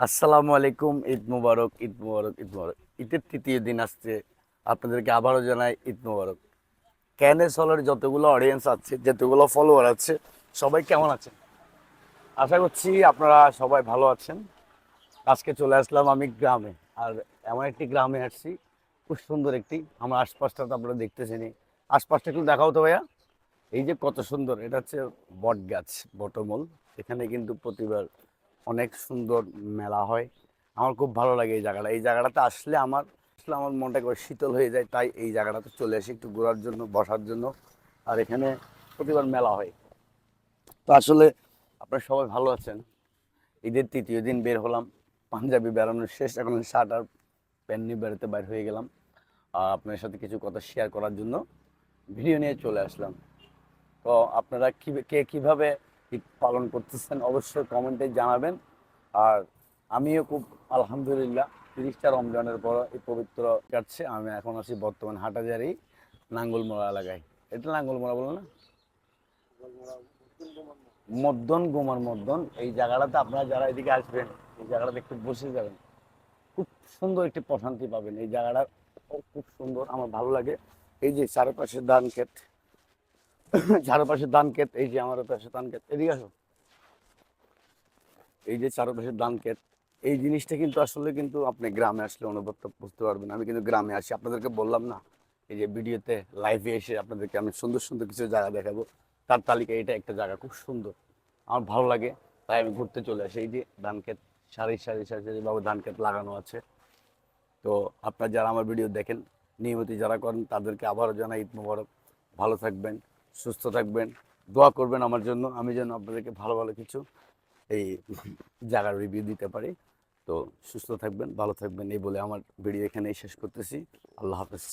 আসসালামু আলাইকুম। ঈদ মুবারক, ঈদ মুবারক, ঈদ মুবারক। ঈদের তৃতীয় দিন আসছে। আপনাদেরকে আবারও জানাই ঈদ মুবারক। ক্যানে সলের যতগুলো অডিয়েন্স আছে, যতগুলো ফলোয়ার আছে, সবাই কেমন আছেন? আশা করছি আপনারা সবাই ভালো আছেন। আজকে চলে আসলাম আমি গ্রামে। আর এমন একটি গ্রামে আসছি, খুব সুন্দর একটি। আমার আশপাশটা তো আপনারা দেখতেছেনই। আশপাশটা একটু দেখাও তো ভাইয়া। এই যে কত সুন্দর, এটা হচ্ছে বট গাছ, বটমূল। এখানে কিন্তু প্রতিবার অনেক সুন্দর মেলা হয়। আমার খুব ভালো লাগে এই জায়গাটা। এই জায়গাটাতে আসলে আমার মনটা একবার শীতল হয়ে যায়, তাই এই জায়গাটাতে চলে আসি একটু ঘোরার জন্য, বসার জন্য। আর এখানে প্রতিবার মেলা হয়। তো আসলে আপনারা সবাই ভালো আছেন। ঈদের তৃতীয় দিন বের হলাম, পাঞ্জাবি বেড়ানোর শেষ, এখন শার্ট আর প্যান্ট নিয়ে বেরোতে বাইর হয়ে গেলাম। আর আপনার সাথে কিছু কথা শেয়ার করার জন্য ভিডিও নিয়ে চলে আসলাম। তো আপনারা কে কিভাবে ঈদ পালন করতেছেন অবশ্যই কমেন্টে জানাবেন। আর আমিও খুব আলহামদুলিল্লাহ 30টা রমজানের পর এই পবিত্র কাটছে। আমি এখন আছি বর্তমান হাটাজারি নাঙ্গলমোড়া এলাকায়। এটা নাঙ্গলমোড়া বলে না, মদ্দন গোমার মদ্দন। এই জায়গাটাতে আপনারা যারা এদিকে আসবেন, এই জায়গাটাতে একটু বসে যাবেন, খুব সুন্দর একটি প্রশান্তি পাবেন। এই জায়গাটা খুব সুন্দর, আমার ভালো লাগে। এই যে চারপাশে ধান ক্ষেত, চারপাশে ধান ক্ষেত, এই যে আমার পাশে ধান ক্ষেত, এদিকে আসো। এই যে চারপাশে ধান ক্ষেত, এই জিনিসটা কিন্তু আসলে কিন্তু আপনি গ্রামে আসলে অনুভবটা বুঝতে পারবেন। আমি কিন্তু গ্রামে আসি, আপনাদেরকে বললাম না এই যে ভিডিওতে লাইভে এসে আপনাদেরকে আমি সুন্দর সুন্দর কিছু জায়গা দেখাবো। তার তালিকায় এটা একটা জায়গা, খুব সুন্দর, আমার ভালো লাগে। তাই আমি ঘুরতে চলে আসি। এই যে ধান ক্ষেত, সারি সারি সারি সারি ভাবে ধান ক্ষেত লাগানো আছে। তো আপনারা যারা আমার ভিডিও দেখেন, নিয়মিত যারা করেন, তাদেরকে আবারও জানাই ঈদ মোবারক। ভালো থাকবেন, সুস্থ থাকবেন, দোয়া করবেন আমার জন্য, আমি যেন আপনাদেরকে ভালো ভালো কিছু এই জায়গার রিভিউ দিতে পারি। তো সুস্থ থাকবেন, ভালো থাকবেন, এই বলে আমার ভিডিও এখানেই শেষ করতেছি। আল্লাহ হাফেজ।